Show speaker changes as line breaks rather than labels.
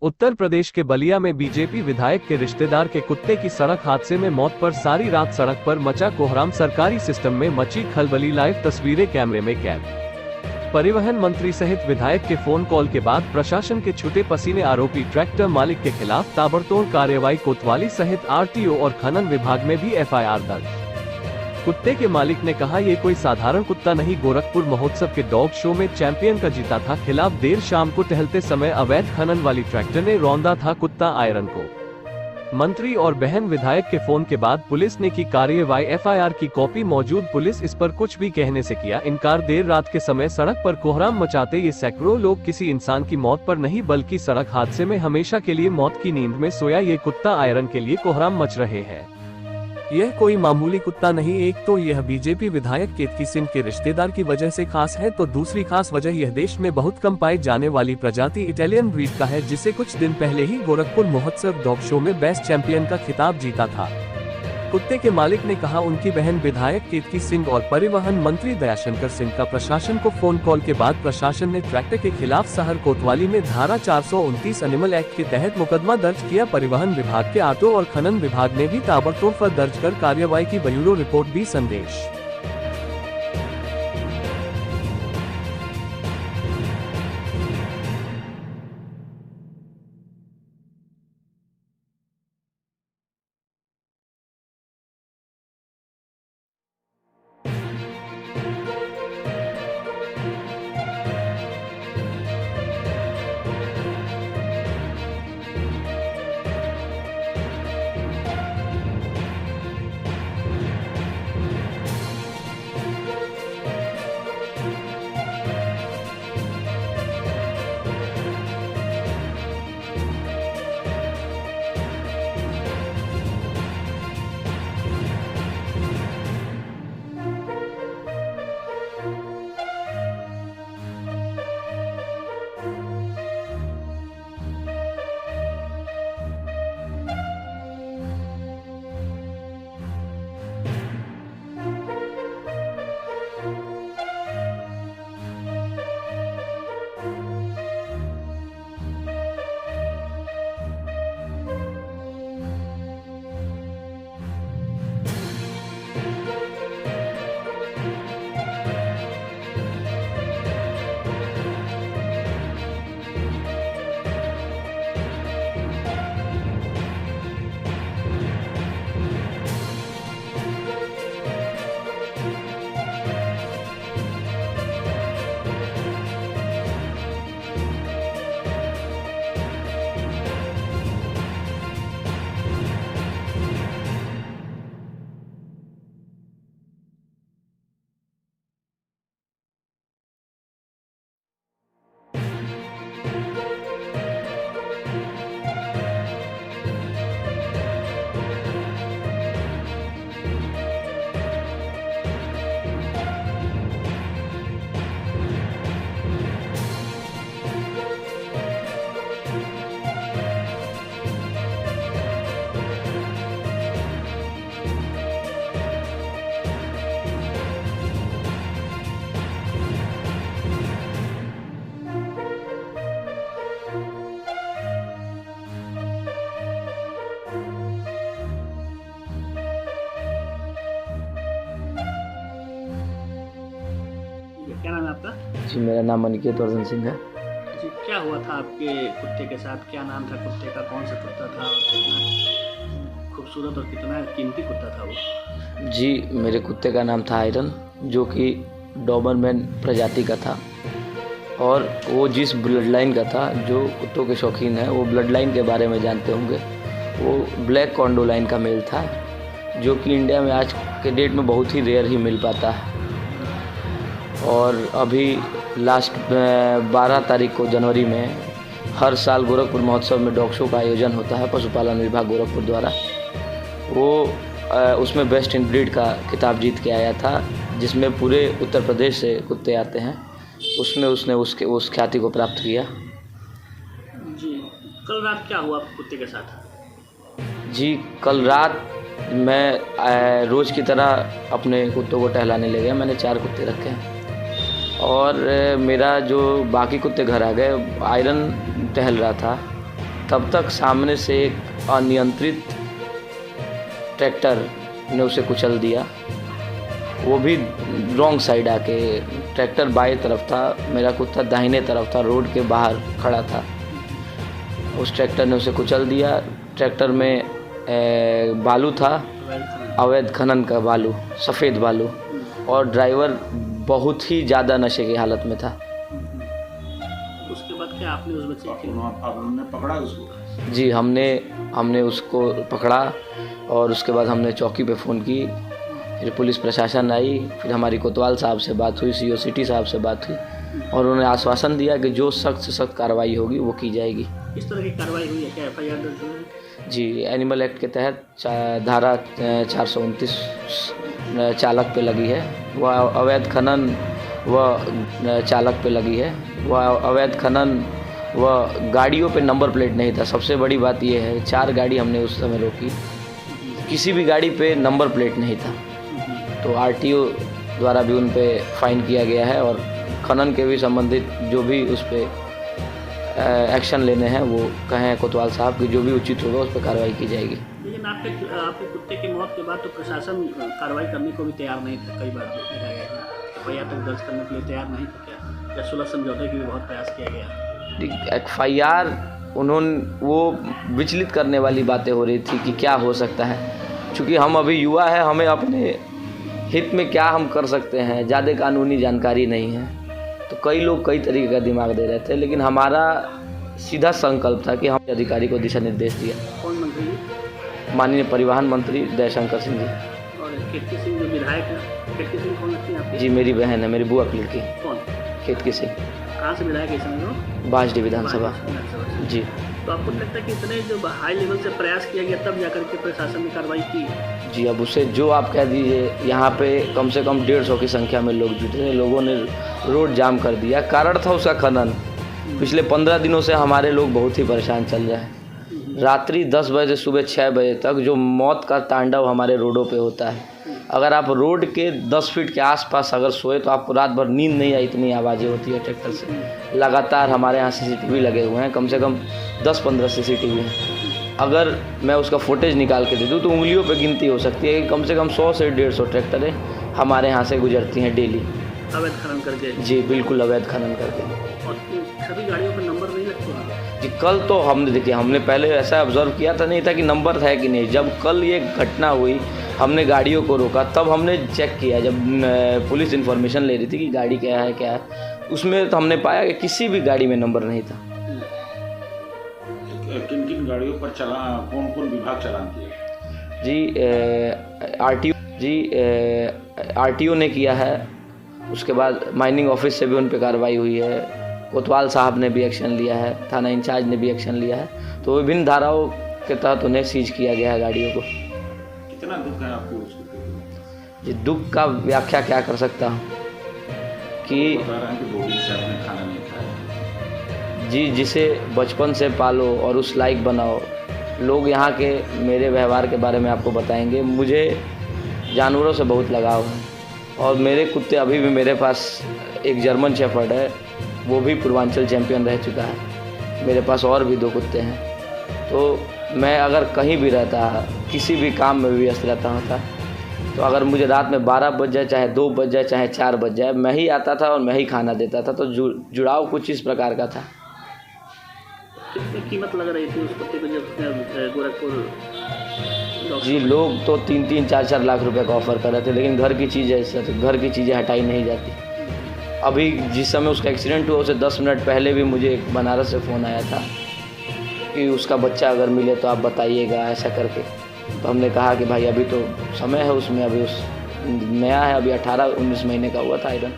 उत्तर प्रदेश के बलिया में बीजेपी विधायक के रिश्तेदार के कुत्ते की सड़क हादसे में मौत पर सारी रात सड़क पर मचा कोहराम। सरकारी सिस्टम में मची खलबली। लाइव तस्वीरें कैमरे में कैद। परिवहन मंत्री सहित विधायक के फोन कॉल के बाद प्रशासन के छूटे पसीने आरोपी ट्रैक्टर मालिक के खिलाफ ताबड़तोड़ कार्रवाई। कोतवाली सहित आरटीओ और खनन विभाग में भी एफआईआर दर्ज। कुत्ते के मालिक ने कहा, ये कोई साधारण कुत्ता नहीं, गोरखपुर महोत्सव के डॉग शो में चैंपियन का जीता था। खिलाफ देर शाम को टहलते समय अवैध खनन वाली ट्रैक्टर ने रौंदा था कुत्ता आयरन को। मंत्री और बहन विधायक के फोन के बाद पुलिस ने की कार्रवाई। एफआईआर की कॉपी मौजूद। पुलिस इस पर कुछ भी कहने से किया इनकार। देर रात के समय सड़क पर कोहराम मचाते ये सैकड़ों लोग किसी इंसान की मौत पर नहीं बल्कि सड़क हादसे में हमेशा के लिए मौत की नींद में सोया ये कुत्ता आयरन के लिए कोहराम मच रहे हैं। यह कोई मामूली कुत्ता नहीं। एक तो यह बीजेपी विधायक केतकी सिंह के रिश्तेदार की वजह से खास है, तो दूसरी खास वजह यह देश में बहुत कम पाई जाने वाली प्रजाति इटालियन ब्रीड का है, जिसे कुछ दिन पहले ही गोरखपुर महोत्सव डॉग शो में बेस्ट चैंपियन का खिताब जीता था। कुत्ते के मालिक ने कहा, उनकी बहन विधायक केतकी सिंह और परिवहन मंत्री दयाशंकर सिंह का प्रशासन को फोन कॉल के बाद प्रशासन ने ट्रैक्टर के खिलाफ शहर कोतवाली में धारा 429 एनिमल एक्ट के तहत मुकदमा दर्ज किया। परिवहन विभाग के ऑटो और खनन विभाग ने भी ताबड़तोड़ पर दर्ज कर कार्रवाई की। ब्यूरो रिपोर्ट बी संदेश।
क्या नाम है आपका?
जी, मेरा नाम अनिकेत वर्धन सिंह है।
जी, क्या हुआ था आपके कुत्ते के साथ? क्या नाम था कुत्ते का? कौन सा कुत्ता था और कितना खूबसूरत और कितना कीमती कुत्ता था वो?
जी, मेरे कुत्ते का नाम था आयरन, जो कि डॉबरमैन प्रजाति का था और वो जिस ब्लड लाइन का था, जो कुत्तों के शौकीन हैं वो ब्लड लाइन के बारे में जानते होंगे, वो ब्लैक कॉन्डो लाइन का मेल था, जो कि इंडिया में आज के डेट में बहुत ही रेयर ही मिल पाता है। और अभी लास्ट 12 तारीख को जनवरी में हर साल गोरखपुर महोत्सव में डॉग शो का आयोजन होता है पशुपालन विभाग गोरखपुर द्वारा। वो उसमें बेस्ट इन ब्रीड का खिताब जीत के आया था, जिसमें पूरे उत्तर प्रदेश से कुत्ते आते हैं। उसमें उसने उस ख्याति को प्राप्त किया।
जी, कल रात क्या हुआ कुत्ते के साथ?
जी, कल रात मैं रोज़ की तरह अपने कुत्तों को टहलाने ले गया। मैंने 4 कुत्ते रखे हैं और मेरा जो बाकी कुत्ते घर आ गए। आयरन टहल रहा था तब तक सामने से एक अनियंत्रित ट्रैक्टर ने उसे कुचल दिया, वो भी रॉन्ग साइड आके। ट्रैक्टर बाएं तरफ था, मेरा कुत्ता दाहिने तरफ था, रोड के बाहर खड़ा था। उस ट्रैक्टर ने उसे कुचल दिया। ट्रैक्टर में बालू था, अवैध खनन का बालू, सफ़ेद बालू, और ड्राइवर बहुत ही ज़्यादा नशे की हालत में था।
उसके बाद क्या आपने उस बच्चे आपने पकड़ा उसको?
जी, हमने उसको पकड़ा और उसके बाद हमने चौकी पे फ़ोन की, फिर पुलिस प्रशासन आई, फिर हमारी कोतवाल साहब से बात हुई, CO सिटी साहब से बात हुई, और उन्होंने आश्वासन दिया कि जो सख्त से सख्त कार्रवाई होगी वो की जाएगी।
किस तरह की कार्रवाई हुई है? क्या FIR दर्ज हुई है?
जी, एनिमल एक्ट के तहत धारा 429 चालक पे लगी है। वह अवैध खनन व चालक पे लगी है। वह अवैध खनन व गाड़ियों पे नंबर प्लेट नहीं था। सबसे बड़ी बात यह है, 4 गाड़ी हमने उस समय रोकी, किसी भी गाड़ी पे नंबर प्लेट नहीं था, तो RTO द्वारा भी उन पे फाइन किया गया है, और खनन के भी संबंधित जो भी उस पर एक्शन लेने हैं वो कहें कोतवाल साहब कि जो भी उचित होगा उस पर कार्रवाई की जाएगी।
लेकिन आपके कुत्ते की मौत के बाद तो प्रशासन कार्रवाई करने को भी तैयार नहीं था। कई बार देखा गया कि FIR तक दर्ज करने के लिए तैयार नहीं था। क्या या सुलह समझौते की भी बहुत प्रयास किया गया?
FIR उन्होंने वो विचलित करने वाली बातें हो रही थी कि क्या हो सकता है, क्योंकि हम अभी युवा है, हमें अपने हित में क्या हम कर सकते हैं, ज़्यादा कानूनी जानकारी नहीं है, तो कई लोग कई तरीके का दिमाग दे रहे थे। लेकिन हमारा सीधा संकल्प था कि हम अधिकारी को दिशा निर्देश दिया।
कौन मंत्री जी?
माननीय परिवहन मंत्री दयाशंकर सिंह जी।
और केतकी सिंह जो विधायक है, केतकी सिंह कौन लगती है आपकी?
जी, मेरी बहन है, मेरी बुआ की लड़की।
कौन?
केतकी सिंह।
कहाँ से विधायक है इस समय वो?
बाजडी विधानसभा। जी।
तो आपको लगता है कि इतने जो हाई लेवल से प्रयास किया गया तब जाकर के प्रशासन ने कार्रवाई की?
जी, अब उसे जो आप कह दीजिए, यहाँ पे कम से कम 150 की संख्या में लोग जुटे थे। लोगों ने रोड जाम कर दिया। कारण था उसका खनन। पिछले 15 दिनों से हमारे लोग बहुत ही परेशान चल रहे हैं। रात्रि 10 बजे से सुबह 6 बजे तक जो मौत का तांडव हमारे रोडों पे होता है, अगर आप रोड के 10 फीट के आसपास अगर सोए तो आपको रात भर नींद नहीं आई, इतनी आवाज़ें होती है ट्रैक्टर से। लगातार हमारे यहाँ CCTV लगे हुए हैं, कम से कम 10-15 CCTV हैं। अगर मैं उसका फुटेज निकाल के दे दूँ तो उंगलियों पे गिनती हो सकती है कि कम से कम 100 से 150 ट्रैक्टरें हमारे यहाँ से गुजरती हैं डेली।
अवैध खनन करके?
जी, बिल्कुल अवैध खनन करके।
और सभी गाड़ियों पर नंबर नहीं लगते हैं?
जी, कल तो हमने पहले ऐसा ऑब्जर्व किया था, नहीं था कि नंबर है कि नहीं। जब कल ये घटना हुई, हमने गाड़ियों को रोका, तब हमने चेक किया। जब पुलिस इन्फॉर्मेशन ले रही थी कि गाड़ी क्या है, उसमें तो हमने पाया कि किसी भी गाड़ी में नंबर नहीं था।
किन किन गाड़ियों पर कौन कौन विभाग चालान किया?
RTO ने किया है, उसके बाद माइनिंग ऑफिस से भी उन पर कार्रवाई हुई है, कोतवाल साहब ने भी एक्शन लिया है, थाना इंचार्ज ने भी एक्शन लिया है, तो विभिन्न धाराओं के तहत उन्हें सीज किया गया है गाड़ियों को।
कितना दुख है आपको उसको?
जी, दुख का व्याख्या क्या कर सकता हूँ कि
बता रहे हैं कि 2 दिन से आपने खाना नहीं खाया।
जी, जिसे बचपन से पालो और उस लायक बनाओ। लोग यहाँ के मेरे व्यवहार के बारे में आपको बताएंगे। मुझे जानवरों से बहुत लगाव है, और मेरे कुत्ते अभी भी मेरे पास एक जर्मन शेफर्ड है, वो भी पूर्वांचल चैंपियन रह चुका है। मेरे पास और भी 2 कुत्ते हैं। तो मैं अगर कहीं भी रहता, किसी भी काम में भी व्यस्त रहता था, तो अगर मुझे रात में 12 बज जाए, चाहे 2 बज जाए, चाहे 4 बज जाए, मैं ही आता था और मैं ही खाना देता था। तो जुड़ाव कुछ इस प्रकार का था।
कितनी कीमत लग रही थी उस कुत्ते को जब गोरखपुर?
जी, लोग तो 3-3, 4-4 लाख रुपए का ऑफ़र कर रहे थे, लेकिन घर की चीज़ें हटाई नहीं जाती। अभी जिस समय उसका एक्सीडेंट हुआ, उसे 10 मिनट पहले भी मुझे एक बनारस से फ़ोन आया था कि उसका बच्चा अगर मिले तो आप बताइएगा, ऐसा करके। तो हमने कहा कि भाई अभी तो समय है उसमें, अभी उस नया है, अभी 18-19 महीने का हुआ था आयरन।